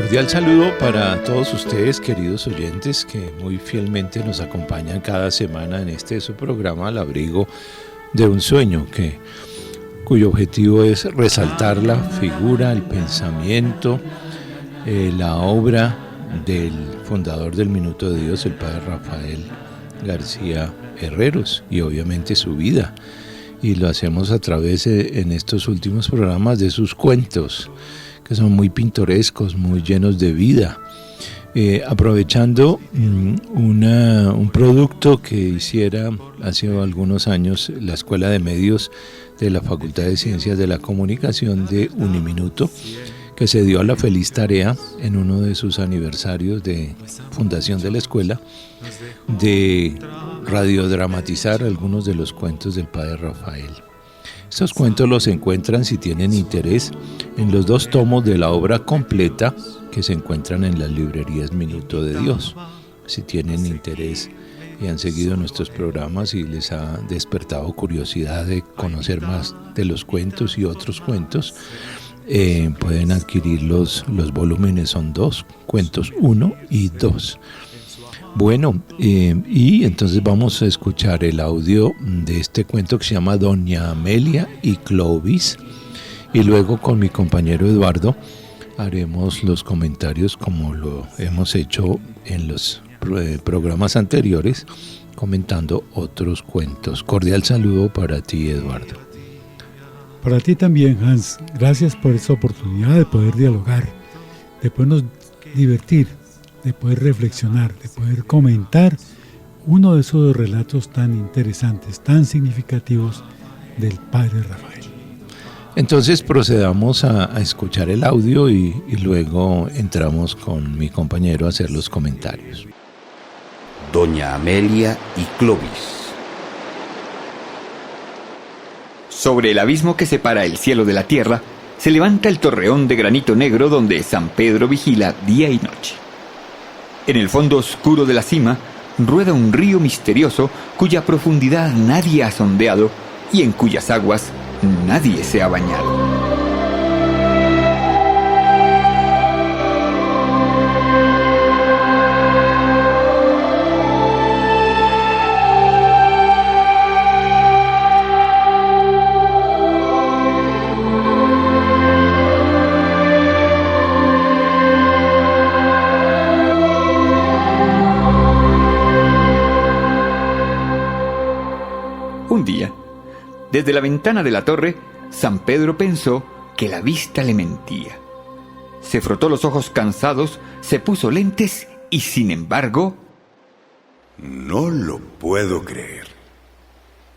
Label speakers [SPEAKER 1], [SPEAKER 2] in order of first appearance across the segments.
[SPEAKER 1] Cordial saludo para todos ustedes, queridos oyentes, que muy fielmente nos acompañan cada semana en este su programa Al Abrigo de un Sueño, cuyo objetivo es resaltar la figura, el pensamiento, la obra del fundador del Minuto de Dios, el padre Rafael García Herreros, y obviamente su vida. Y lo hacemos a través, en estos últimos programas, de sus cuentos, que son muy pintorescos, muy llenos de vida, aprovechando un producto que hiciera hace algunos años la Escuela de Medios de la Facultad de Ciencias de la Comunicación de Uniminuto, que se dio a la feliz tarea en uno de sus aniversarios de fundación de la escuela de radiodramatizar algunos de los cuentos del padre Rafael. Estos cuentos los encuentran, si tienen interés, en los 2 tomos de la obra completa que se encuentran en las librerías Minuto de Dios. Si tienen interés y han seguido nuestros programas y les ha despertado curiosidad de conocer más de los cuentos y otros cuentos, pueden adquirir los volúmenes. Son 2, cuentos 1 y 2. Bueno, y entonces vamos a escuchar el audio de este cuento que se llama Doña Amelia y Clovis, y luego con mi compañero Eduardo haremos los comentarios como lo hemos hecho en los programas anteriores, comentando otros cuentos. Cordial saludo para ti, Eduardo.
[SPEAKER 2] Para ti también, Hans. Gracias por esta oportunidad de poder dialogar, de podernos divertir, de poder reflexionar, de poder comentar uno de esos relatos tan interesantes, tan significativos del padre Rafael.
[SPEAKER 1] Entonces procedamos a escuchar el audio y luego entramos con mi compañero a hacer los comentarios.
[SPEAKER 3] Doña Amelia y Clovis.
[SPEAKER 4] Sobre el abismo que separa el cielo de la tierra, se levanta el torreón de granito negro donde San Pedro vigila día y noche. En el fondo oscuro de la cima rueda un río misterioso cuya profundidad nadie ha sondeado y en cuyas aguas nadie se ha bañado. Un día, desde la ventana de la torre, San Pedro pensó que la vista le mentía. Se frotó los ojos cansados, se puso lentes y, sin embargo...
[SPEAKER 5] No lo puedo creer.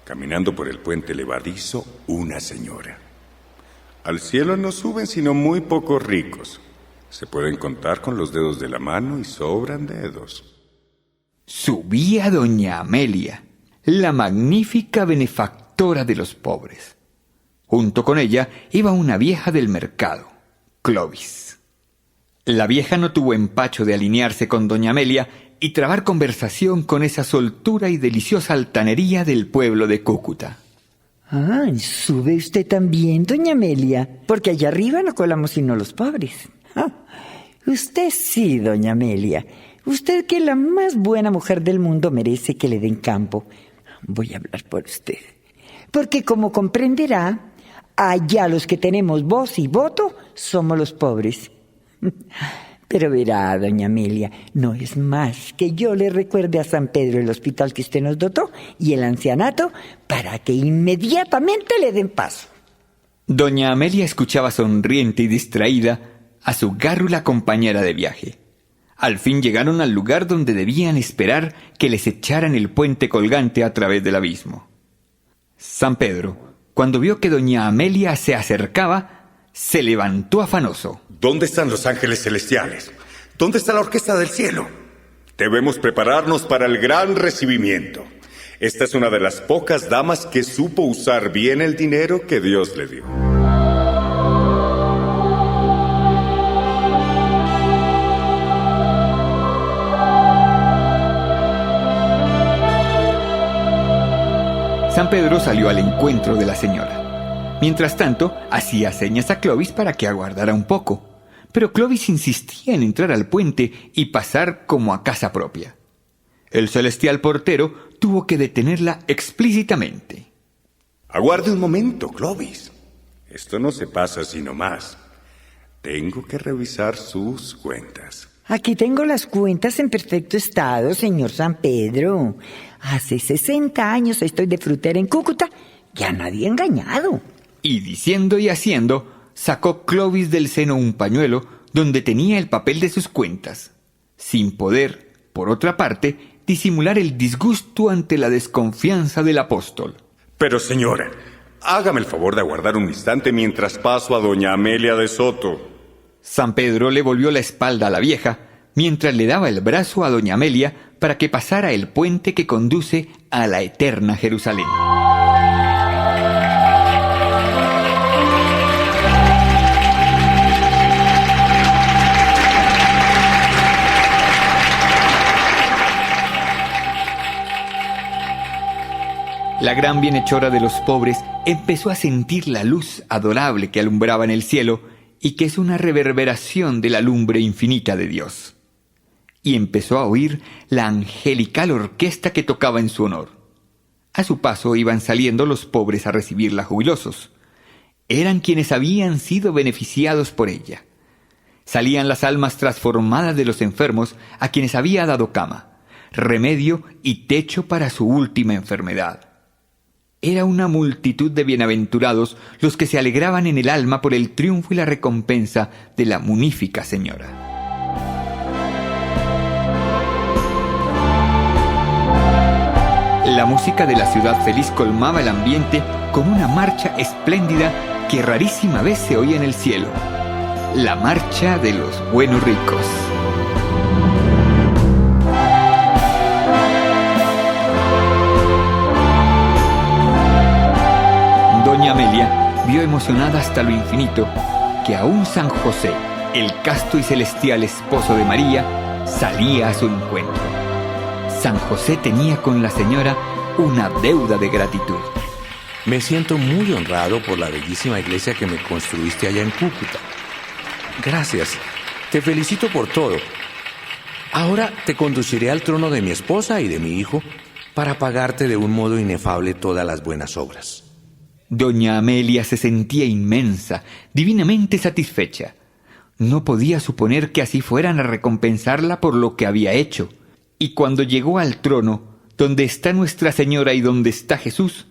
[SPEAKER 5] Caminando por el puente levadizo, una señora. Al cielo no suben sino muy pocos ricos. Se pueden contar con los dedos de la mano y sobran dedos.
[SPEAKER 4] Subía doña Amelia, la magnífica benefactora de los pobres. Junto con ella iba una vieja del mercado, Clovis. La vieja no tuvo empacho de alinearse con doña Amelia y trabar conversación con esa soltura y deliciosa altanería del pueblo de Cúcuta.
[SPEAKER 6] ¿Sube usted también, doña Amelia? Porque allá arriba no colamos sino los pobres. Usted sí, doña Amelia. Usted, que es la más buena mujer del mundo, merece que le den campo. Voy a hablar por usted. Porque, como comprenderá, allá los que tenemos voz y voto somos los pobres. Pero verá, doña Amelia, no es más que yo le recuerde a San Pedro el hospital que usted nos dotó y el ancianato para que inmediatamente le den paso.
[SPEAKER 4] Doña Amelia escuchaba sonriente y distraída a su gárrula compañera de viaje. Al fin llegaron al lugar donde debían esperar que les echaran el puente colgante a través del abismo. San Pedro, cuando vio que doña Amelia se acercaba, se levantó afanoso.
[SPEAKER 5] ¿Dónde están los ángeles celestiales? ¿Dónde está la orquesta del cielo? Debemos prepararnos para el gran recibimiento. Esta es una de las pocas damas que supo usar bien el dinero que Dios le dio.
[SPEAKER 4] San Pedro salió al encuentro de la señora. Mientras tanto, hacía señas a Clovis para que aguardara un poco. pero Clovis insistía en entrar al puente y pasar como a casa propia. El celestial portero tuvo que detenerla explícitamente.
[SPEAKER 5] Aguarde un momento, Clovis. Esto no se pasa así nomás. Tengo que revisar sus cuentas.
[SPEAKER 6] Aquí tengo las cuentas en perfecto estado, señor San Pedro. Hace 60 años estoy de frutera en Cúcuta y a nadie he engañado.
[SPEAKER 4] Y diciendo y haciendo, sacó Clovis del seno un pañuelo donde tenía el papel de sus cuentas, sin poder, por otra parte, disimular el disgusto ante la desconfianza del apóstol.
[SPEAKER 5] Pero señora, hágame el favor de aguardar un instante mientras paso a doña Amelia de Soto.
[SPEAKER 4] San Pedro le volvió la espalda a la vieja, mientras le daba el brazo a doña Amelia para que pasara el puente que conduce a la eterna Jerusalén. La gran bienhechora de los pobres empezó a sentir la luz adorable que alumbraba en el cielo y que es una reverberación de la lumbre infinita de Dios. Y empezó a oír la angelical orquesta que tocaba en su honor. A su paso iban saliendo los pobres a recibirla jubilosos. Eran quienes habían sido beneficiados por ella. Salían las almas transformadas de los enfermos a quienes había dado cama, remedio y techo para su última enfermedad. Era una multitud de bienaventurados los que se alegraban en el alma por el triunfo y la recompensa de la munífica señora. La música de la ciudad feliz colmaba el ambiente con una marcha espléndida que rarísima vez se oía en el cielo. La marcha de los buenos ricos. Doña Amelia vio emocionada hasta lo infinito que aún San José, el casto y celestial esposo de María, salía a su encuentro. San José tenía con la señora una deuda de gratitud.
[SPEAKER 7] Me siento muy honrado por la bellísima iglesia que me construiste allá en Cúcuta. Gracias, te felicito por todo. Ahora te conduciré al trono de mi esposa y de mi hijo para pagarte de un modo inefable todas las buenas obras.
[SPEAKER 4] Doña Amelia se sentía inmensa, divinamente satisfecha. No podía suponer que así fueran a recompensarla por lo que había hecho. Y cuando llegó al trono, donde está Nuestra Señora y donde está Jesús,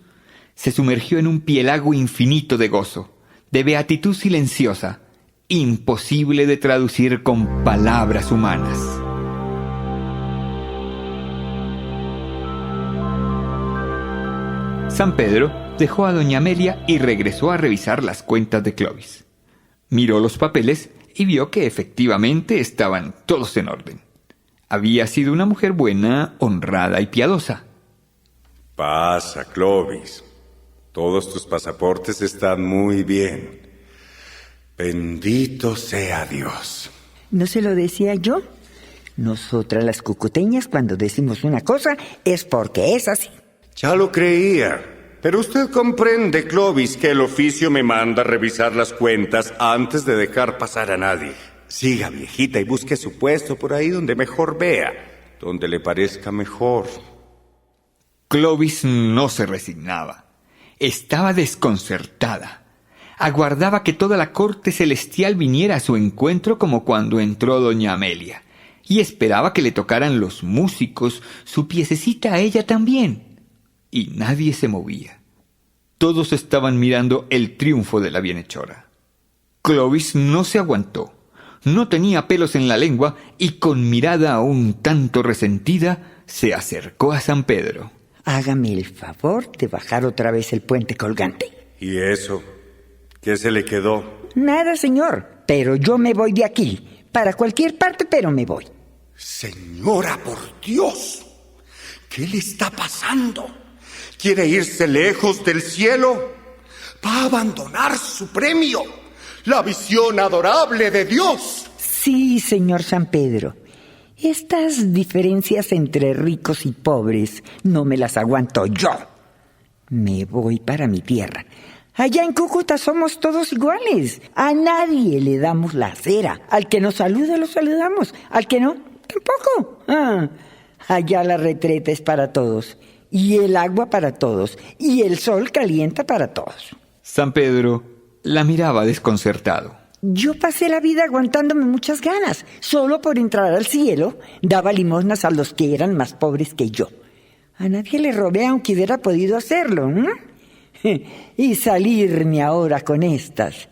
[SPEAKER 4] se sumergió en un piélago infinito de gozo, de beatitud silenciosa, imposible de traducir con palabras humanas. San Pedro dejó a doña Amelia y regresó a revisar las cuentas de Clovis. Miró los papeles y vio que efectivamente estaban todos en orden. Había sido una mujer buena, honrada y piadosa.
[SPEAKER 5] Pasa, Clovis. Todos tus pasaportes están muy bien. Bendito sea Dios.
[SPEAKER 6] ¿No se lo decía yo? Nosotras las cucuteñas, cuando decimos una cosa, es porque es así.
[SPEAKER 5] Ya lo creía. Pero usted comprende, Clovis, que el oficio me manda revisar las cuentas antes de dejar pasar a nadie. Siga, viejita, y busque su puesto por ahí donde mejor vea, donde le parezca mejor.
[SPEAKER 4] Clovis no se resignaba. Estaba desconcertada. Aguardaba que toda la corte celestial viniera a su encuentro como cuando entró doña Amelia, y esperaba que le tocaran los músicos su piececita a ella también. Y nadie se movía. Todos estaban mirando el triunfo de la bienhechora. Clovis no se aguantó. No tenía pelos en la lengua y con mirada un tanto resentida se acercó a San Pedro.
[SPEAKER 6] Hágame el favor de bajar otra vez el puente colgante.
[SPEAKER 5] ¿Y eso? ¿Qué se le quedó?
[SPEAKER 6] Nada, señor, pero yo me voy de aquí. Para cualquier parte, pero me voy.
[SPEAKER 5] Señora, por Dios, ¿qué le está pasando? ¿Quiere irse lejos del cielo? ¿Va a abandonar su premio? ¡La visión adorable de Dios!
[SPEAKER 6] Sí, señor San Pedro. Estas diferencias entre ricos y pobres no me las aguanto yo. Me voy para mi tierra. Allá en Cúcuta somos todos iguales. A nadie le damos la acera. Al que nos saluda, lo saludamos. Al que no, tampoco. Allá la retreta es para todos. Y el agua para todos. Y el sol calienta para todos.
[SPEAKER 4] San Pedro la miraba desconcertado.
[SPEAKER 6] Yo pasé la vida aguantándome muchas ganas. Solo por entrar al cielo, daba limosnas a los que eran más pobres que yo. A nadie le robé aunque hubiera podido hacerlo, Y salirme ahora con estas.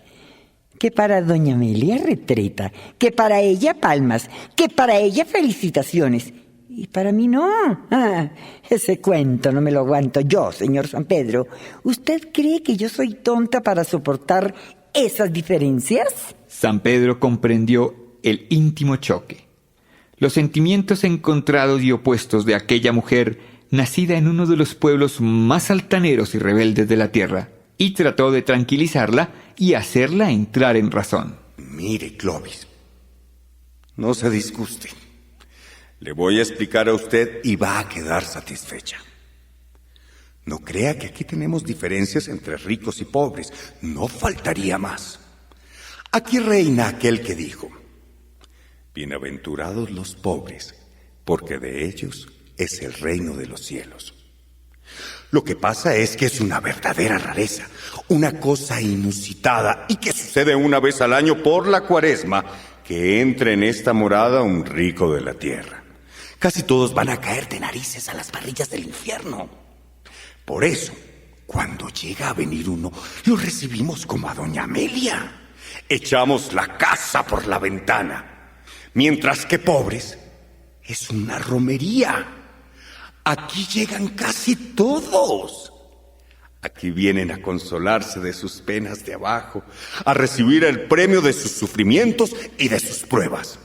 [SPEAKER 6] Que para doña Amelia retreta, que para ella palmas, que para ella felicitaciones. Y para mí no. Ese cuento no me lo aguanto yo, señor San Pedro. ¿Usted cree que yo soy tonta para soportar esas diferencias?
[SPEAKER 4] San Pedro comprendió el íntimo choque. Los sentimientos encontrados y opuestos de aquella mujer nacida en uno de los pueblos más altaneros y rebeldes de la tierra, y trató de tranquilizarla y hacerla entrar en razón.
[SPEAKER 5] Mire, Clovis, no se disguste. Le voy a explicar a usted y va a quedar satisfecha. No crea que aquí tenemos diferencias entre ricos y pobres. No faltaría más. Aquí reina aquel que dijo: bienaventurados los pobres, porque de ellos es el reino de los cielos. Lo que pasa es que es una verdadera rareza, una cosa inusitada y que sucede una vez al año por la Cuaresma, que entre en esta morada un rico de la tierra. Casi todos van a caer de narices a las parrillas del infierno. Por eso, cuando llega a venir uno, lo recibimos como a doña Amelia. Echamos la casa por la ventana, mientras que pobres es una romería. Aquí llegan casi todos. Aquí vienen a consolarse de sus penas de abajo, a recibir el premio de sus sufrimientos y de sus pruebas.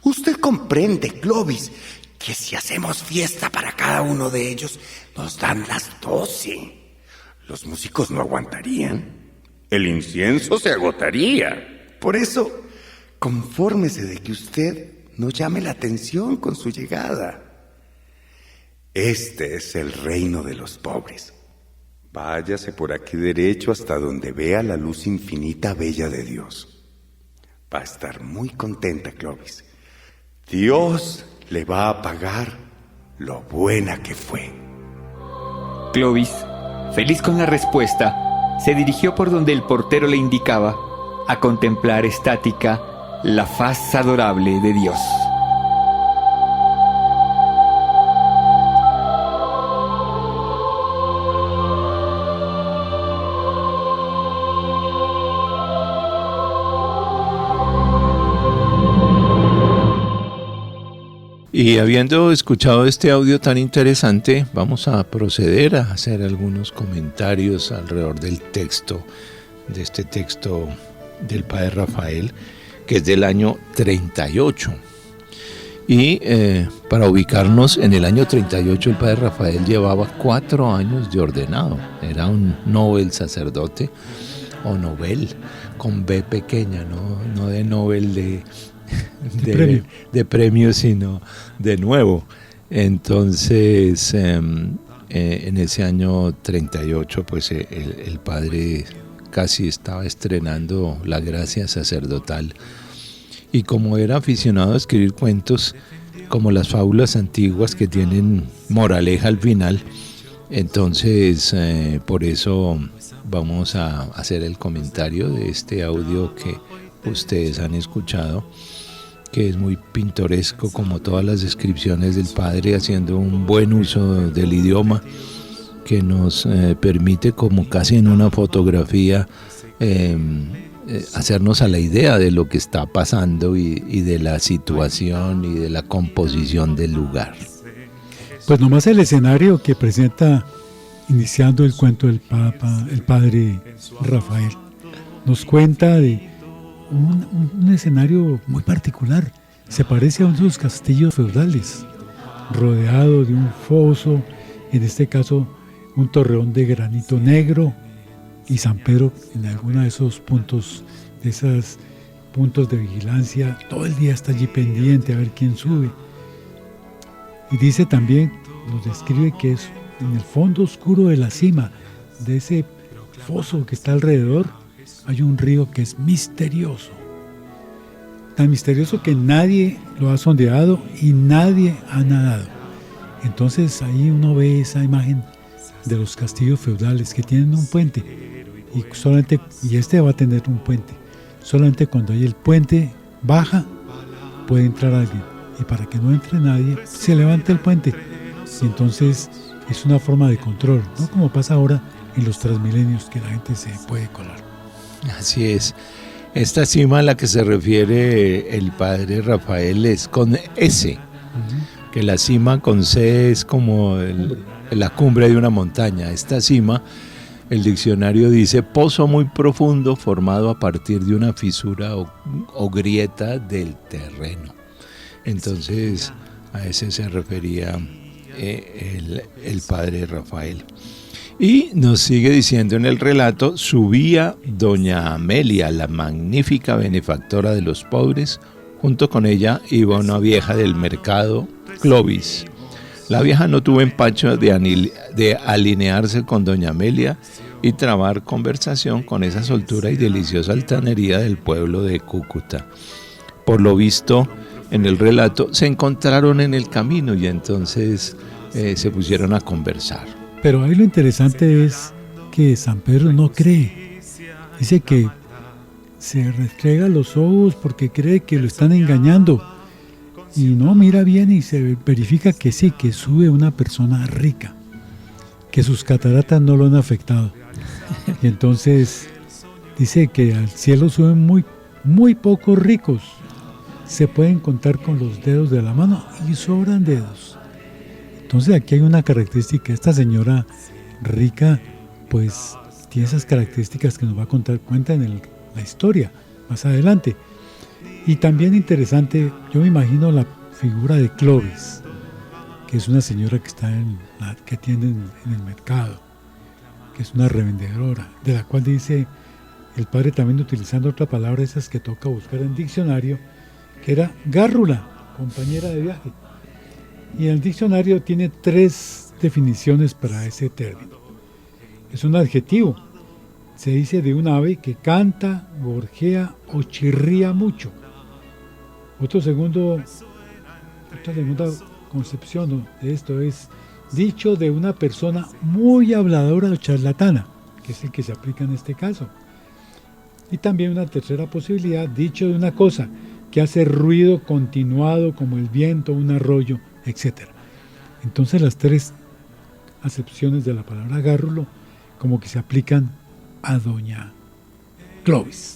[SPEAKER 5] Usted comprende, Clovis, que si hacemos fiesta para cada uno de ellos, nos dan las 12. Los músicos no aguantarían. El incienso se agotaría. Por eso, confórmese de que usted no llame la atención con su llegada. Este es el reino de los pobres. Váyase por aquí derecho hasta donde vea la luz infinita bella de Dios. Va a estar muy contenta, Clovis. Dios le va a pagar lo buena que fue.
[SPEAKER 4] Clovis, feliz con la respuesta, se dirigió por donde el portero le indicaba, a contemplar estática la faz adorable de Dios.
[SPEAKER 1] Y habiendo escuchado este audio tan interesante, vamos a proceder a hacer algunos comentarios alrededor del texto, de este texto del Padre Rafael, que es del año 38. Y para ubicarnos en el año 38, el Padre Rafael llevaba 4 años de ordenado. Era un Nobel sacerdote, o Nobel, con B pequeña, no de Nobel de premio, sino de nuevo. Entonces, en ese año 38, pues el padre casi estaba estrenando la gracia sacerdotal. Y como era aficionado a escribir cuentos, como las fábulas antiguas que tienen moraleja al final, entonces por eso vamos a hacer el comentario de este audio que ustedes han escuchado, que es muy pintoresco, como todas las descripciones del padre, haciendo un buen uso del idioma que nos permite, como casi en una fotografía, hacernos a la idea de lo que está pasando y de la situación y de la composición del lugar.
[SPEAKER 2] Pues nomás el escenario que presenta, iniciando el cuento del Papa, el padre Rafael, nos cuenta de un escenario muy particular. Se parece a uno de los castillos feudales, rodeado de un foso, en este caso un torreón de granito negro, y San Pedro en alguno de esos puntos, de esos puntos de vigilancia, todo el día está allí pendiente a ver quién sube. Y dice también, nos describe que es en el fondo oscuro de la cima, de ese foso que está alrededor, hay un río que es misterioso. Tan misterioso que nadie lo ha sondeado y nadie ha nadado. Entonces ahí uno ve esa imagen de los castillos feudales que tienen un puente. Y este va a tener un puente. Solamente cuando hay el puente baja, puede entrar alguien. Y para que no entre nadie, se levanta el puente. Y entonces es una forma de control, no como pasa ahora en los Transmilenios, que la gente se puede colar.
[SPEAKER 1] Así es. Esta cima a la que se refiere el padre Rafael es con S, que la cima con C es como la cumbre de una montaña. Esta cima, el diccionario dice, pozo muy profundo formado a partir de una fisura o grieta del terreno. Entonces, a ese se refería el padre Rafael. Y nos sigue diciendo en el relato, subía doña Amelia, la magnífica benefactora de los pobres. Junto con ella iba una vieja del mercado, Clovis. La vieja no tuvo empacho de alinearse con doña Amelia y trabar conversación con esa soltura y deliciosa altanería del pueblo de Cúcuta. Por lo visto, en el relato, se encontraron en el camino y entonces se pusieron a conversar.
[SPEAKER 2] Pero ahí lo interesante es que San Pedro no cree. Dice que se restrega los ojos porque cree que lo están engañando. Y no mira bien y se verifica que sí, que sube una persona rica, que sus cataratas no lo han afectado. Y entonces dice que al cielo suben muy pocos ricos. Se pueden contar con los dedos de la mano y sobran dedos. Entonces aquí hay una característica. Esta señora rica pues tiene esas características que nos va a cuenta en la historia más adelante. Y también interesante, yo me imagino la figura de Clovis, que es una señora que está que atiende en el mercado, que es una revendedora, de la cual dice el padre también utilizando otra palabra, esas que toca buscar en diccionario, que era gárrula, compañera de viaje. Y el diccionario tiene 3 definiciones para ese término. Es un adjetivo. Se dice de un ave que canta, gorjea o chirría mucho. Otra segunda concepción de esto es dicho de una persona muy habladora o charlatana, que es el que se aplica en este caso. Y también una tercera posibilidad, dicho de una cosa que hace ruido continuado como el viento, un arroyo, etc. Entonces las 3 acepciones de la palabra gárrulo como que se aplican a doña Clovis.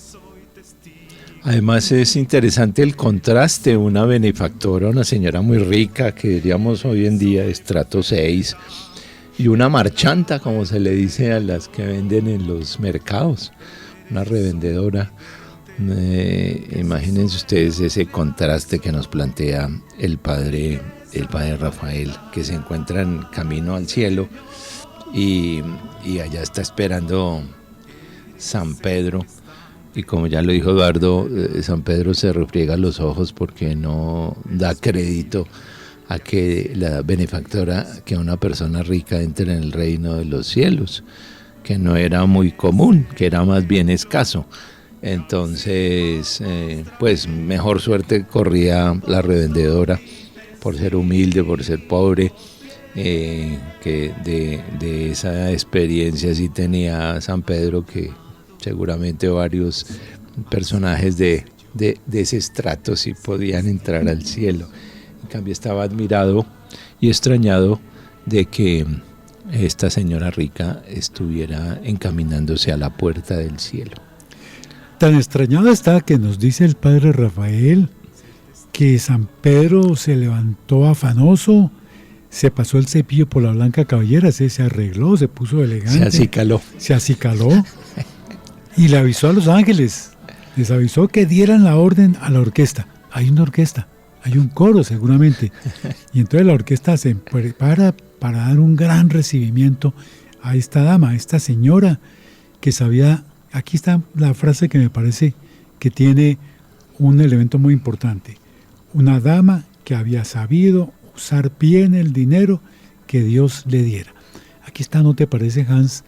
[SPEAKER 1] Además es interesante el contraste, una benefactora, una señora muy rica que diríamos hoy en día estrato 6, y una marchanta, como se le dice a las que venden en los mercados, una revendedora. Imagínense ustedes ese contraste que nos plantea el padre Rafael, que se encuentra en camino al cielo y allá está esperando San Pedro. Y como ya lo dijo Eduardo, San Pedro se refriega los ojos porque no da crédito a que la benefactora, que una persona rica entre en el reino de los cielos, que no era muy común, que era más bien escaso. Entonces, pues mejor suerte corría la revendedora por ser humilde, por ser pobre, que de esa experiencia sí tenía San Pedro, que seguramente varios personajes de ese estrato sí podían entrar al cielo. En cambio estaba admirado y extrañado de que esta señora rica estuviera encaminándose a la puerta del cielo.
[SPEAKER 2] Tan extrañado está que nos dice el padre Rafael que San Pedro se levantó afanoso, se pasó el cepillo por la blanca cabellera, se arregló, se puso elegante. Se acicaló y le avisó a los ángeles, les avisó que dieran la orden a la orquesta. Hay una orquesta, hay un coro seguramente. Y entonces la orquesta se prepara para dar un gran recibimiento a esta dama, a esta señora que sabía. Aquí está la frase que me parece que tiene un elemento muy importante. Una dama que había sabido usar bien el dinero que Dios le diera. Aquí está, ¿no te parece, Hans,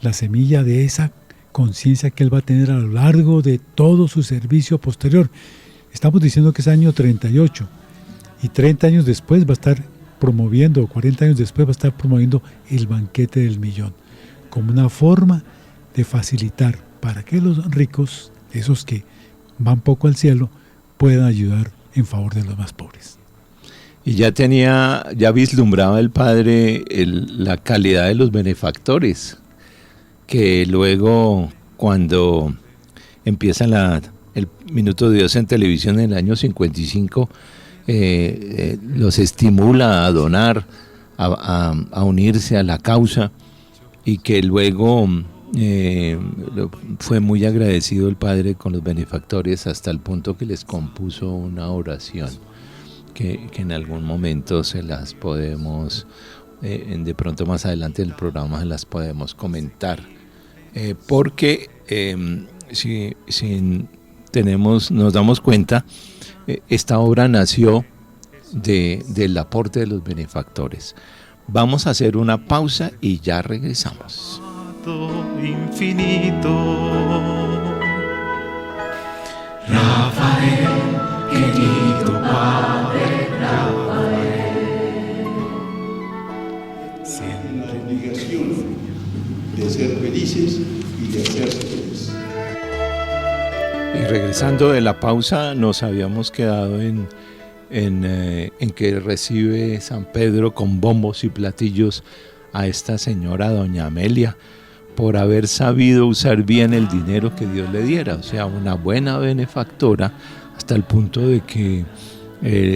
[SPEAKER 2] la semilla de esa conciencia que él va a tener a lo largo de todo su servicio posterior. Estamos diciendo que es año 38 y 30 años después va a estar promoviendo, o 40 años después va a estar promoviendo el banquete del millón, como una forma de facilitar para que los ricos, esos que van poco al cielo, puedan ayudar en favor de los más pobres.
[SPEAKER 1] Y ya vislumbraba el padre la calidad de los benefactores, que luego cuando empieza el Minuto de Dios en televisión en el año 55, los estimula a donar, a unirse a la causa, y que luego fue muy agradecido el padre con los benefactores hasta el punto que les compuso una oración que en algún momento se las podemos, de pronto más adelante del programa se las podemos comentar, porque si nos damos cuenta, esta obra nació del aporte de los benefactores. Vamos a hacer una pausa y ya regresamos.
[SPEAKER 8] Infinito, Rafael, querido Padre Rafael,
[SPEAKER 9] siempre la obligación de ser felices y de hacerse felices.
[SPEAKER 1] Y regresando de la pausa, nos habíamos quedado en que recibe San Pedro con bombos y platillos a esta señora doña Amelia por haber sabido usar bien el dinero que Dios le diera, o sea, una buena benefactora, hasta el punto de que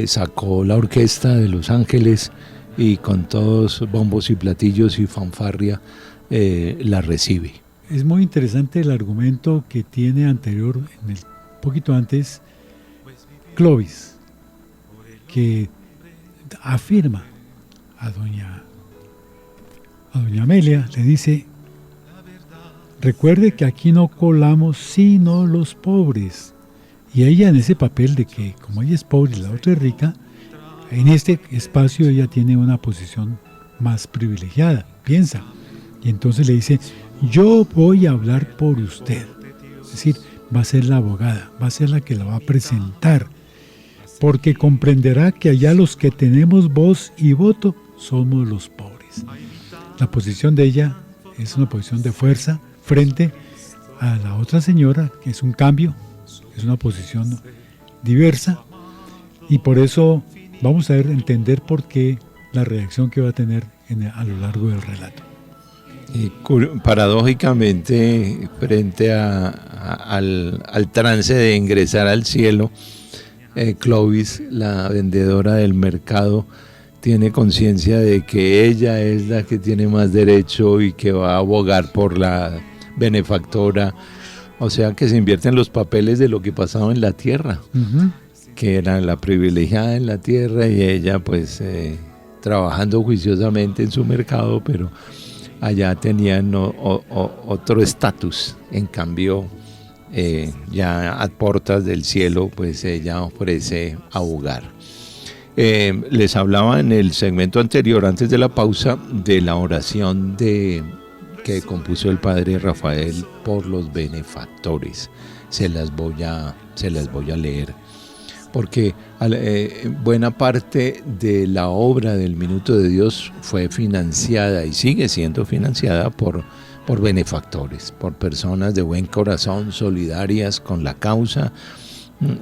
[SPEAKER 1] sacó la orquesta de Los Ángeles y con todos bombos y platillos y fanfarria la recibe.
[SPEAKER 2] Es muy interesante el argumento que tiene anterior, poquito antes, Clovis, que afirma a doña Amelia, le dice: recuerde que aquí no colamos sino los pobres. Y ella, en ese papel de que como ella es pobre y la otra es rica, en este espacio ella tiene una posición más privilegiada, piensa. Y entonces le dice: yo voy a hablar por usted. Es decir, va a ser la abogada, va a ser la que la va a presentar, porque comprenderá que allá los que tenemos voz y voto somos los pobres. La posición de ella es una posición de fuerza frente a la otra señora, que es un cambio, es una posición diversa, y por eso vamos a entender por qué la reacción que va a tener a lo largo del relato.
[SPEAKER 1] Y paradójicamente, frente al trance de ingresar al cielo, Clovis, la vendedora del mercado, tiene conciencia de que ella es la que tiene más derecho y que va a abogar por la benefactora. O sea que se invierten los papeles de lo que pasaba en la tierra, que era la privilegiada en la tierra y ella pues trabajando juiciosamente en su mercado, pero allá tenían otro estatus. En cambio, ya a puertas del cielo, pues ella ofrece abogar. Les hablaba en el segmento anterior, antes de la pausa, de la oración que compuso el padre Rafael por los benefactores. Se las voy a leer, porque buena parte de la obra del Minuto de Dios fue financiada y sigue siendo financiada por benefactores, por personas de buen corazón, solidarias con la causa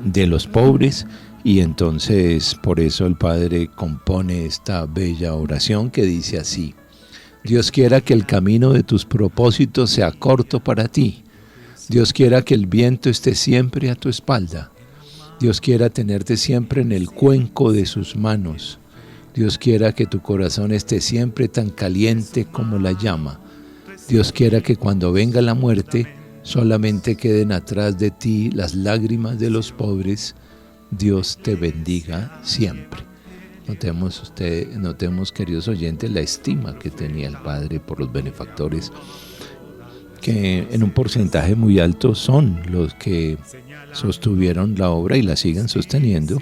[SPEAKER 1] de los pobres. Y entonces por eso el Padre compone esta bella oración que dice así: Dios quiera que el camino de tus propósitos sea corto para ti. Dios quiera que el viento esté siempre a tu espalda. Dios quiera tenerte siempre en el cuenco de sus manos. Dios quiera que tu corazón esté siempre tan caliente como la llama. Dios quiera que cuando venga la muerte solamente queden atrás de ti las lágrimas de los pobres. Dios te bendiga siempre. Notemos, queridos oyentes, la estima que tenía el Padre por los benefactores, que en un porcentaje muy alto son los que sostuvieron la obra y la siguen sosteniendo,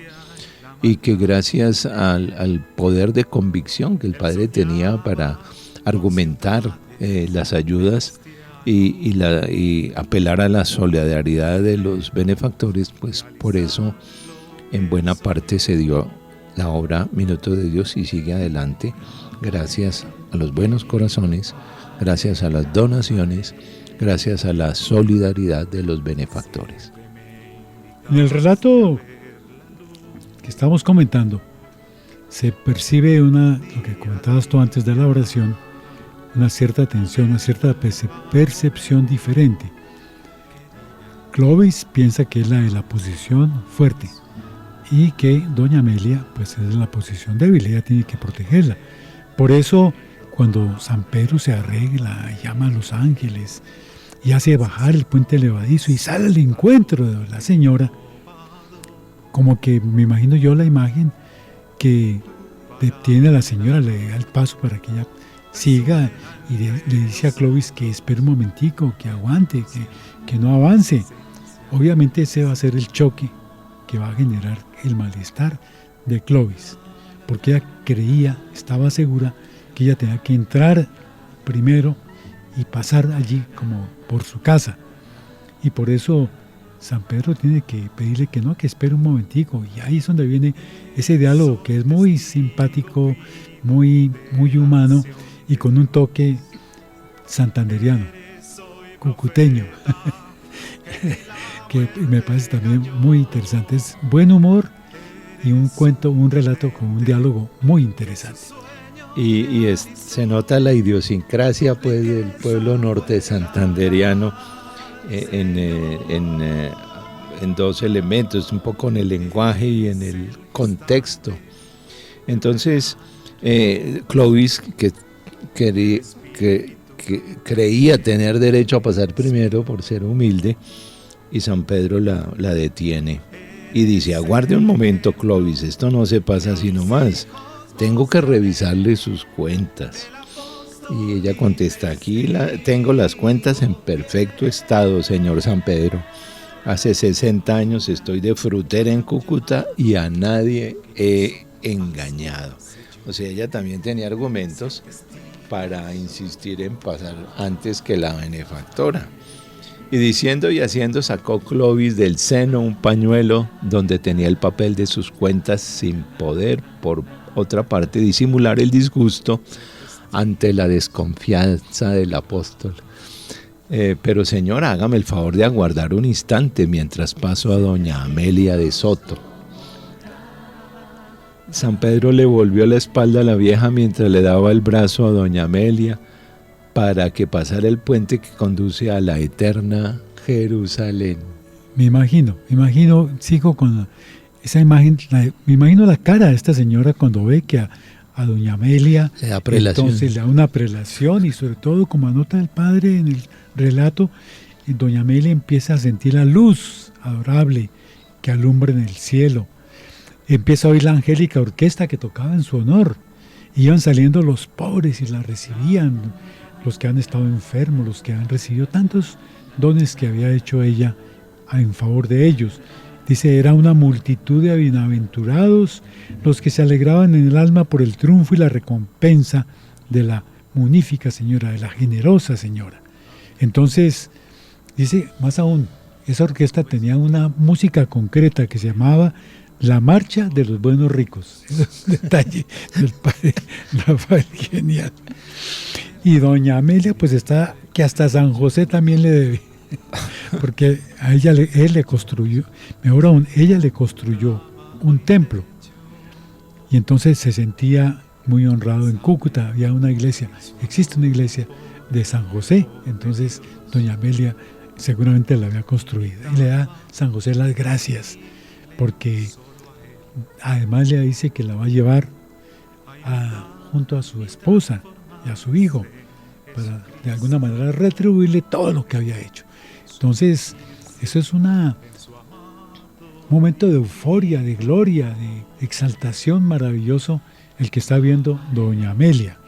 [SPEAKER 1] y que gracias al poder de convicción que el Padre tenía para argumentar las ayudas, y apelar a la solidaridad de los benefactores, pues por eso en buena parte se dio la obra Minuto de Dios y sigue adelante gracias a los buenos corazones, gracias a las donaciones, gracias a la solidaridad de los benefactores.
[SPEAKER 2] En el relato que estamos comentando se percibe lo que comentabas tú antes de la oración, una cierta tensión, una cierta percepción diferente. Clovis piensa que es la de la posición fuerte y que doña Amelia pues es la posición débil, ella tiene que protegerla. Por eso cuando San Pedro se arregla, llama a los ángeles y hace bajar el puente levadizo y sale al encuentro de la señora, como que me imagino yo la imagen que detiene a la señora, le da el paso para que ella siga y le dice a Clovis que espere un momentico, que aguante, que no avance. Obviamente ese va a ser el choque que va a generar el malestar de Clovis, porque ella creía, estaba segura que ella tenía que entrar primero y pasar allí como por su casa, y por eso San Pedro tiene que pedirle que no, que espere un momentico, y ahí es donde viene ese diálogo que es muy simpático, muy humano y con un toque santanderiano, cucuteño, que me parece también muy interesante. Es buen humor y un cuento, un relato con un diálogo muy interesante.
[SPEAKER 1] Se nota la idiosincrasia pues del pueblo norte santanderiano en dos elementos, un poco en el lenguaje y en el contexto. Entonces, Clovis, que creía tener derecho a pasar primero por ser humilde, y San Pedro la detiene y dice: aguarde un momento, Clovis, esto no se pasa así nomás, tengo que revisarle sus cuentas. Y ella contesta: aquí tengo las cuentas en perfecto estado, señor San Pedro. Hace 60 años estoy de frutera en Cúcuta y a nadie he engañado. O sea, ella también tenía argumentos para insistir en pasar antes que la benefactora. Y diciendo y haciendo, sacó Clovis del seno un pañuelo donde tenía el papel de sus cuentas, sin poder, por otra parte, disimular el disgusto ante la desconfianza del apóstol. Pero señora, hágame el favor de aguardar un instante mientras paso a doña Amelia de Soto. San Pedro le volvió la espalda a la vieja mientras le daba el brazo a doña Amelia para que pasara el puente que conduce a la eterna Jerusalén.
[SPEAKER 2] Me imagino, sigo con esa imagen, me imagino la cara de esta señora cuando ve que a doña Amelia
[SPEAKER 1] le da prelación.
[SPEAKER 2] Entonces le da una prelación, y sobre todo, como anota el padre en el relato, doña Amelia empieza a sentir la luz adorable que alumbra en el cielo. Empieza a oír la angélica orquesta que tocaba en su honor. Iban saliendo los pobres y la recibían, los que han estado enfermos, los que han recibido tantos dones que había hecho ella en favor de ellos. Dice: era una multitud de bienaventurados los que se alegraban en el alma por el triunfo y la recompensa de la magnífica señora, de la generosa señora. Entonces, dice, más aún, esa orquesta tenía una música concreta que se llamaba La Marcha de los Buenos Ricos. Es un detalle del padre Rafael genial. Y doña Amelia pues está que hasta San José también le debe, porque a ella él le construyó, mejor aún, ella le construyó un templo, y entonces se sentía muy honrado. En Cúcuta había una iglesia, existe una iglesia de San José, entonces doña Amelia seguramente la había construido, y le da San José las gracias, porque además le dice que la va a llevar junto a su esposa y a su hijo, para de alguna manera retribuirle todo lo que había hecho. Entonces, eso es un momento de euforia, de gloria, de exaltación maravilloso el que está viendo doña Amelia.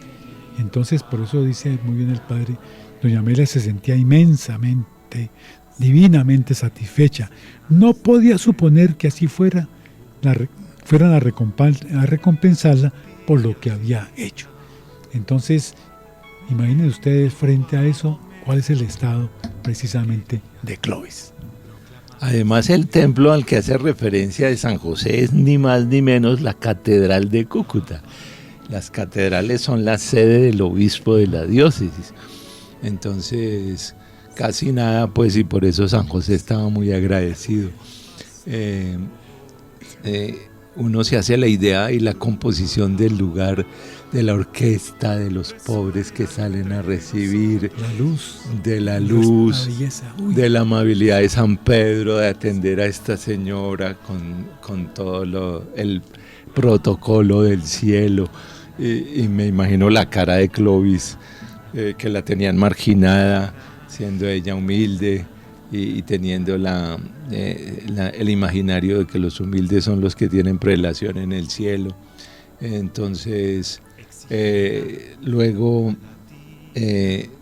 [SPEAKER 2] Entonces, por eso dice muy bien el padre, doña Amelia se sentía inmensamente, divinamente satisfecha. No podía suponer que así fueran a recompensarla por lo que había hecho. Entonces, imaginen ustedes frente a eso cuál es el estado precisamente de Clovis.
[SPEAKER 1] Además, el templo al que hace referencia de San José es ni más ni menos la Catedral de Cúcuta. Las catedrales son la sede del obispo de la diócesis. Entonces, casi nada, pues, y por eso San José estaba muy agradecido. Uno se hace la idea y la composición del lugar, de la orquesta, de los pobres que salen a recibir, de la luz, de la amabilidad de San Pedro, de atender a esta señora con todo el protocolo del cielo. Y me imagino la cara de Clovis, que la tenían marginada, siendo ella humilde y teniendo el imaginario de que los humildes son los que tienen prelación en el cielo. Entonces, luego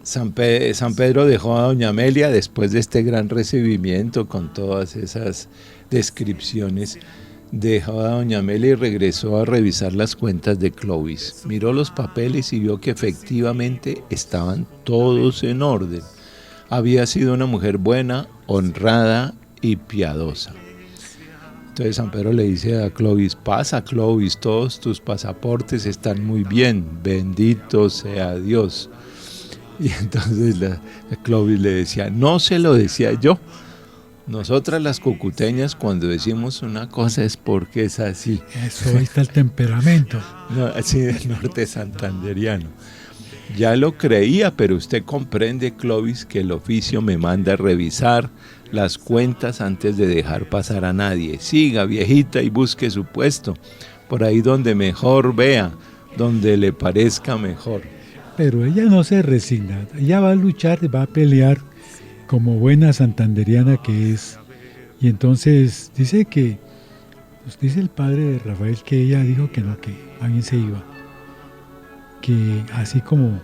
[SPEAKER 1] San Pedro dejó a doña Amelia después de este gran recibimiento con todas esas descripciones. Dejó a doña Amelia y regresó a revisar las cuentas de Clovis. Miró los papeles y vio que efectivamente estaban todos en orden. Había sido una mujer buena, honrada y piadosa. Entonces San Pedro le dice a Clovis: pasa, Clovis, todos tus pasaportes están muy bien, bendito sea Dios. Y entonces Clovis le decía: no se lo decía yo. Nosotras las cucuteñas, cuando decimos una cosa es porque es así.
[SPEAKER 2] Eso, ahí está el temperamento.
[SPEAKER 1] No, así del norte santanderiano. Ya lo creía, pero usted comprende, Clovis, que el oficio me manda a revisar las cuentas antes de dejar pasar a nadie. Siga, viejita, y busque su puesto, por ahí donde mejor vea, donde le parezca mejor.
[SPEAKER 2] Pero ella no se resigna, ella va a luchar, va a pelear como buena santanderiana que es. Y entonces dice que, pues dice el padre de Rafael que ella dijo que no, que a bien se iba. Que así como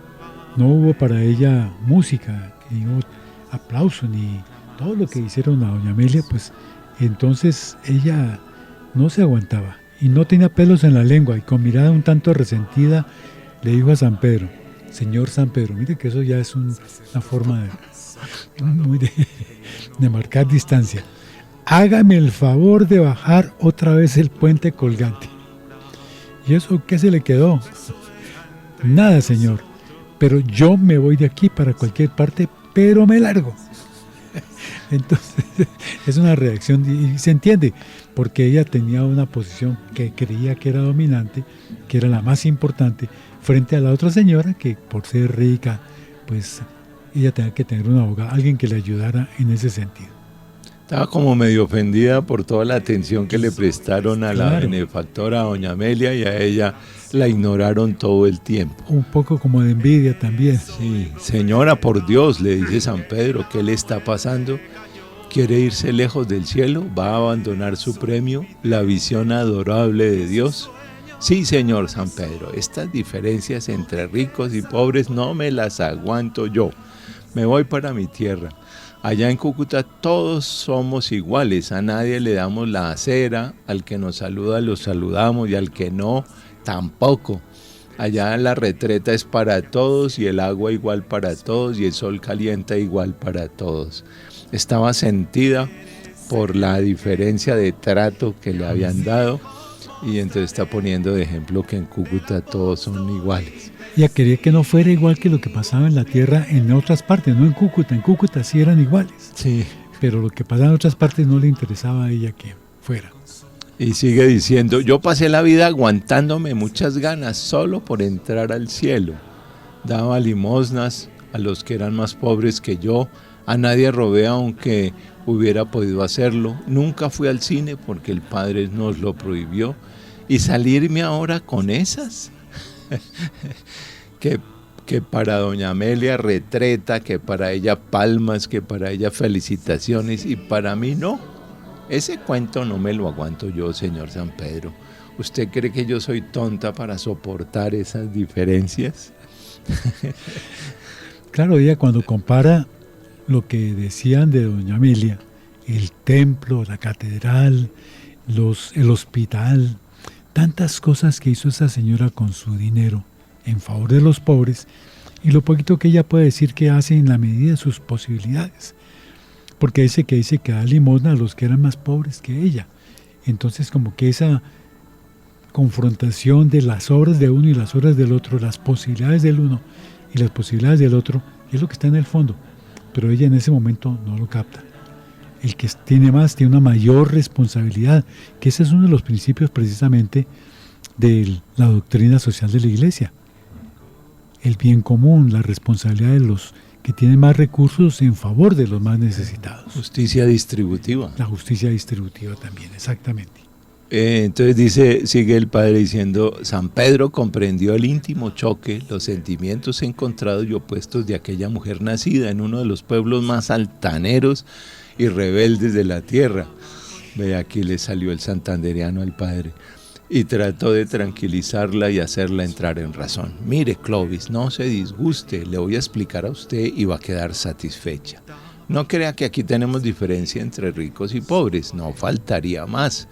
[SPEAKER 2] no hubo para ella música, ni hubo aplauso, ni todo lo que hicieron a doña Amelia, pues entonces ella no se aguantaba y no tenía pelos en la lengua, y con mirada un tanto resentida le dijo a San Pedro: señor San Pedro, mire que eso ya es una forma de marcar distancia. Hágame el favor de bajar otra vez el puente colgante. ¿Y eso qué se le quedó? Nada, señor, pero yo me voy de aquí para cualquier parte, pero me largo. Entonces es una reacción, y se entiende, porque ella tenía una posición que creía que era dominante, que era la más importante, frente a la otra señora que, por ser rica, pues ella tenía que tener un abogado, alguien que le ayudara en ese sentido.
[SPEAKER 1] Estaba como medio ofendida por toda la atención que le prestaron a la benefactora, a doña Amelia, y a ella la ignoraron todo el tiempo.
[SPEAKER 2] Un poco como de envidia también.
[SPEAKER 1] Sí, señora, por Dios, le dice San Pedro, ¿qué le está pasando? ¿Quiere irse lejos del cielo? ¿Va a abandonar su premio, la visión adorable de Dios? Sí, señor San Pedro, estas diferencias entre ricos y pobres no me las aguanto yo. Me voy para mi tierra. Allá en Cúcuta todos somos iguales, a nadie le damos la acera, al que nos saluda lo saludamos y al que no, tampoco. Allá la retreta es para todos y el agua igual para todos y el sol calienta igual para todos. Estaba sentida por la diferencia de trato que le habían dado, y entonces está poniendo de ejemplo que en Cúcuta todos son iguales.
[SPEAKER 2] Ella quería que no fuera igual que lo que pasaba en la tierra en otras partes, no en Cúcuta. En Cúcuta sí eran iguales.
[SPEAKER 1] Sí.
[SPEAKER 2] Pero lo que pasaba en otras partes no le interesaba a ella que fuera.
[SPEAKER 1] Y sigue diciendo: yo pasé la vida aguantándome muchas ganas solo por entrar al cielo. Daba limosnas a los que eran más pobres que yo. A nadie robé aunque hubiera podido hacerlo. Nunca fui al cine porque el padre nos lo prohibió. Y salirme ahora con esas... que para doña Amelia retreta, que para ella palmas, que para ella felicitaciones, y para mí no. Ese cuento no me lo aguanto yo, señor San Pedro. ¿Usted cree que yo soy tonta para soportar esas diferencias?
[SPEAKER 2] Claro, ella cuando compara lo que decían de doña Amelia, el templo, la catedral, el hospital, tantas cosas que hizo esa señora con su dinero en favor de los pobres, y lo poquito que ella puede decir que hace en la medida de sus posibilidades. Porque dice que da limosna a los que eran más pobres que ella. Entonces como que esa confrontación de las obras de uno y las obras del otro, las posibilidades del uno y las posibilidades del otro, es lo que está en el fondo. Pero ella en ese momento no lo capta. El que tiene más tiene una mayor responsabilidad, que ese es uno de los principios precisamente de la doctrina social de la Iglesia. El bien común, la responsabilidad de los que tienen más recursos en favor de los más necesitados.
[SPEAKER 1] Justicia distributiva.
[SPEAKER 2] La justicia distributiva también, exactamente.
[SPEAKER 1] Entonces sigue el padre diciendo, San Pedro comprendió el íntimo choque, los sentimientos encontrados y opuestos de aquella mujer nacida en uno de los pueblos más altaneros y rebeldes de la tierra. Ve, aquí le salió el santandereano al padre. Y trató de tranquilizarla y hacerla entrar en razón. Mire, Clovis, no se disguste, le voy a explicar a usted y va a quedar satisfecha. No crea que aquí tenemos diferencia entre ricos y pobres, no faltaría más.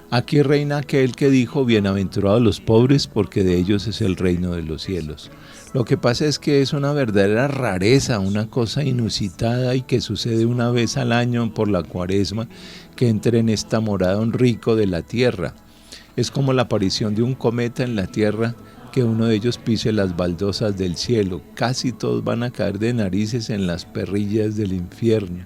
[SPEAKER 1] Aquí reina aquel que dijo, bienaventurados los pobres, porque de ellos es el reino de los cielos. Lo que pasa es que es una verdadera rareza, una cosa inusitada y que sucede una vez al año por la Cuaresma, que entre en esta morada un rico de la tierra. Es como la aparición de un cometa en la tierra, que uno de ellos pise las baldosas del cielo. Casi todos van a caer de narices en las perrillas del infierno.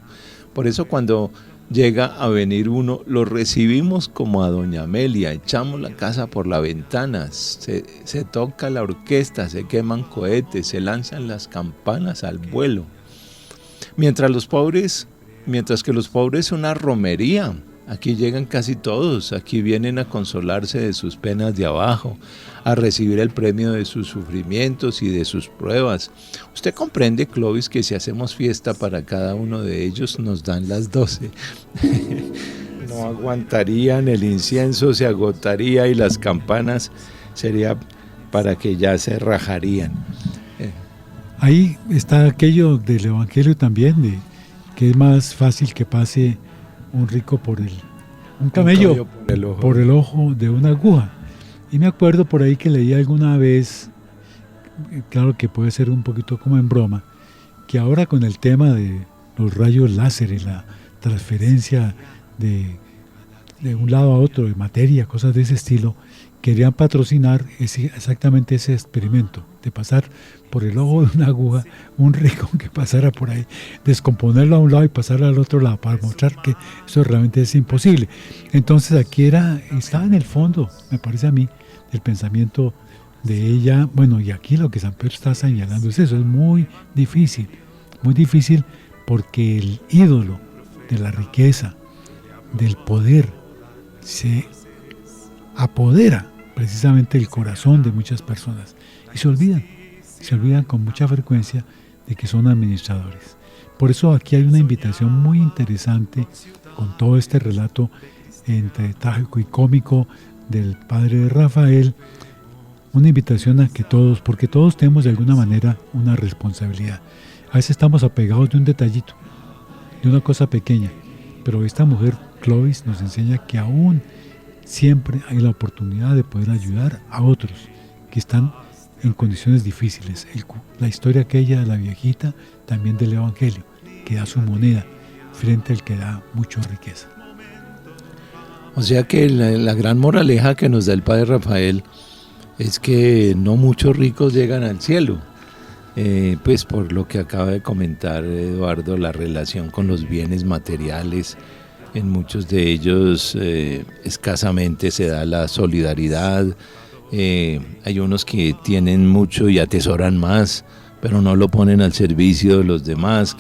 [SPEAKER 1] Por eso cuando llega a venir uno, lo recibimos como a doña Amelia, echamos la casa por la ventana, se toca la orquesta, se queman cohetes, se lanzan las campanas al vuelo. Mientras que los pobres una romería. Aquí llegan casi todos, aquí vienen a consolarse de sus penas de abajo, a recibir el premio de sus sufrimientos y de sus pruebas. Usted comprende, Clovis, que si hacemos fiesta para cada uno de ellos nos dan las 12. No aguantarían, el incienso se agotaría y las campanas sería para que ya se rajarían.
[SPEAKER 2] Ahí está aquello del Evangelio también, de que es más fácil que pase un rico por un camello por el ojo de una aguja. Y me acuerdo por ahí que leí alguna vez, claro que puede ser un poquito como en broma, que ahora con el tema de los rayos láser y la transferencia de un lado a otro de materia, cosas de ese estilo, querían patrocinar exactamente ese experimento, de pasar por el ojo de una aguja, un rico que pasara por ahí, descomponerlo a un lado y pasarlo al otro lado, para mostrar que eso realmente es imposible. Entonces aquí estaba en el fondo, me parece a mí, el pensamiento de ella. Bueno, y aquí lo que San Pedro está señalando es eso, es muy difícil porque el ídolo de la riqueza, del poder, se apodera precisamente el corazón de muchas personas y se olvidan con mucha frecuencia de que son administradores. Por eso aquí hay una invitación muy interesante con todo este relato entre trágico y cómico del padre Rafael, una invitación a que todos, porque todos tenemos de alguna manera una responsabilidad. A veces estamos apegados de un detallito, de una cosa pequeña, pero esta mujer, Clovis, nos enseña que aún siempre hay la oportunidad de poder ayudar a otros que están en condiciones difíciles. La historia aquella de la viejita, también del Evangelio, que da su moneda frente al que da mucha riqueza.
[SPEAKER 1] O sea que la gran moraleja que nos da el padre Rafael es que no muchos ricos llegan al cielo. Pues por lo que acaba de comentar Eduardo, la relación con los bienes materiales, en muchos de ellos escasamente se da la solidaridad. Hay unos que tienen mucho y atesoran más, pero no lo ponen al servicio de los demás,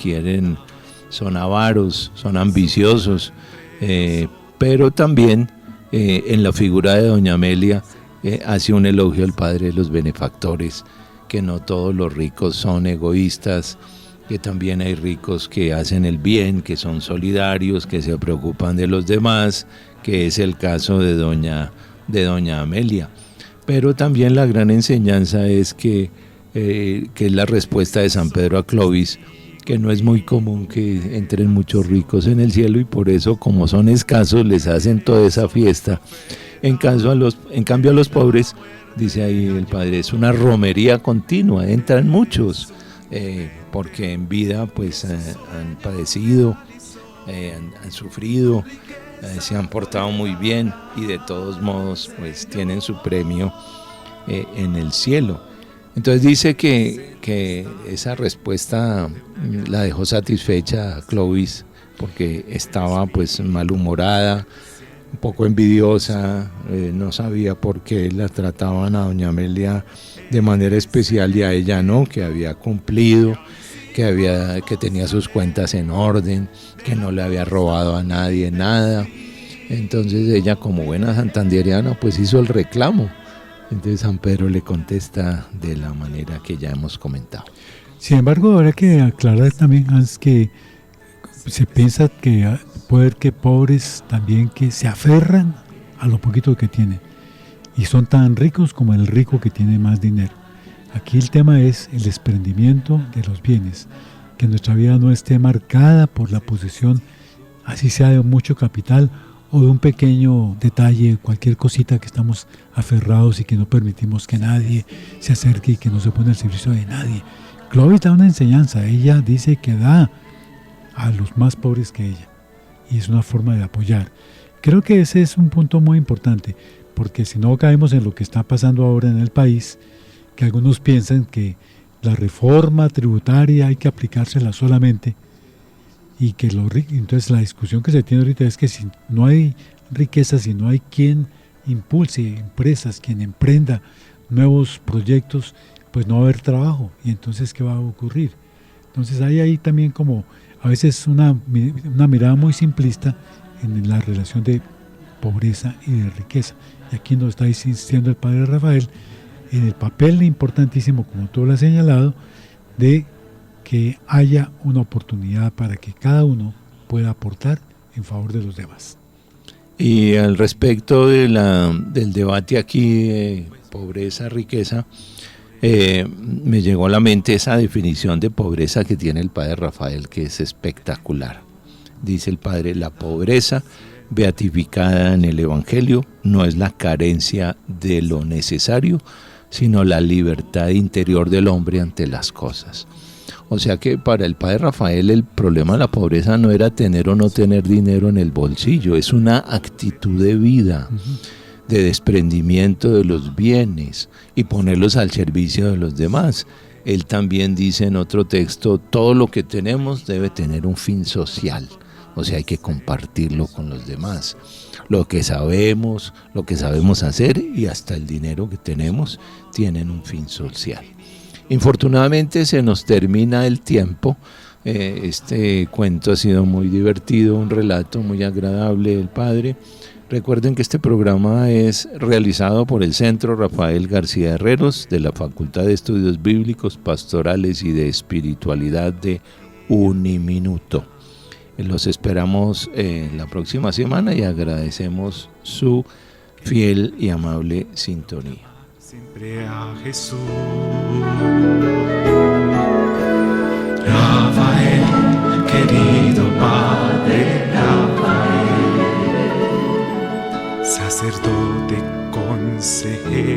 [SPEAKER 1] son avaros, son ambiciosos, pero también en la figura de doña Amelia hace un elogio al padre de los benefactores, que no todos los ricos son egoístas, que también hay ricos que hacen el bien, que son solidarios, que se preocupan de los demás, que es el caso de doña Amelia. Pero también la gran enseñanza es que es la respuesta de San Pedro a Clovis, que no es muy común que entren muchos ricos en el cielo y por eso, como son escasos, les hacen toda esa fiesta En cambio a los pobres, dice ahí el padre, es una romería continua, entran muchos, porque en vida pues han padecido, han sufrido, se han portado muy bien y de todos modos pues tienen su premio en el cielo. Entonces dice que esa respuesta la dejó satisfecha a Clovis porque estaba pues malhumorada, un poco envidiosa, no sabía por qué la trataban a doña Amelia de manera especial y a ella no, que había cumplido, que tenía sus cuentas en orden, que no le había robado a nadie nada. Entonces ella, como buena santandereana, pues hizo el reclamo. Entonces San Pedro le contesta de la manera que ya hemos comentado.
[SPEAKER 2] Sin embargo, habrá que aclarar también, Hans, que se piensa que puede haber que pobres también que se aferran a lo poquito que tienen y son tan ricos como el rico que tiene más dinero. Aquí el tema es el desprendimiento de los bienes, que nuestra vida no esté marcada por la posesión, así sea de mucho capital o de un pequeño detalle, cualquier cosita que estamos aferrados y que no permitimos que nadie se acerque y que no se pone al servicio de nadie. Clovis da una enseñanza, ella dice que da a los más pobres que ella y es una forma de apoyar. Creo que ese es un punto muy importante, porque si no caemos en lo que está pasando ahora en el país, que algunos piensan que la reforma tributaria hay que aplicársela solamente y que entonces la discusión que se tiene ahorita es que si no hay riqueza, si no hay quien impulse empresas, quien emprenda nuevos proyectos, pues no va a haber trabajo. Y entonces, ¿qué va a ocurrir? Entonces hay ahí también como a veces una mirada muy simplista en la relación de pobreza y de riqueza. Y aquí nos está insistiendo el padre Rafael en el papel importantísimo, como tú lo has señalado, de que haya una oportunidad para que cada uno pueda aportar en favor de los demás.
[SPEAKER 1] Y al respecto del debate aquí de pobreza, riqueza, me llegó a la mente esa definición de pobreza que tiene el padre Rafael, que es espectacular. Dice el padre, la pobreza beatificada en el Evangelio no es la carencia de lo necesario, sino la libertad interior del hombre ante las cosas. O sea que para el padre Rafael el problema de la pobreza no era tener o no tener dinero en el bolsillo, es una actitud de vida, de desprendimiento de los bienes y ponerlos al servicio de los demás. Él también dice en otro texto, todo lo que tenemos debe tener un fin social, o sea hay que compartirlo con los demás. Lo que sabemos hacer y hasta el dinero que tenemos tienen un fin social. Infortunadamente se nos termina el tiempo. Este cuento ha sido muy divertido, un relato muy agradable del padre. Recuerden que este programa es realizado por el Centro Rafael García Herreros de la Facultad de Estudios Bíblicos, Pastorales y de Espiritualidad de Uniminuto. Los esperamos la próxima semana y agradecemos su fiel y amable sintonía.
[SPEAKER 8] Siempre a Jesús. Rafael, querido Padre Rafael, sacerdote, consejero,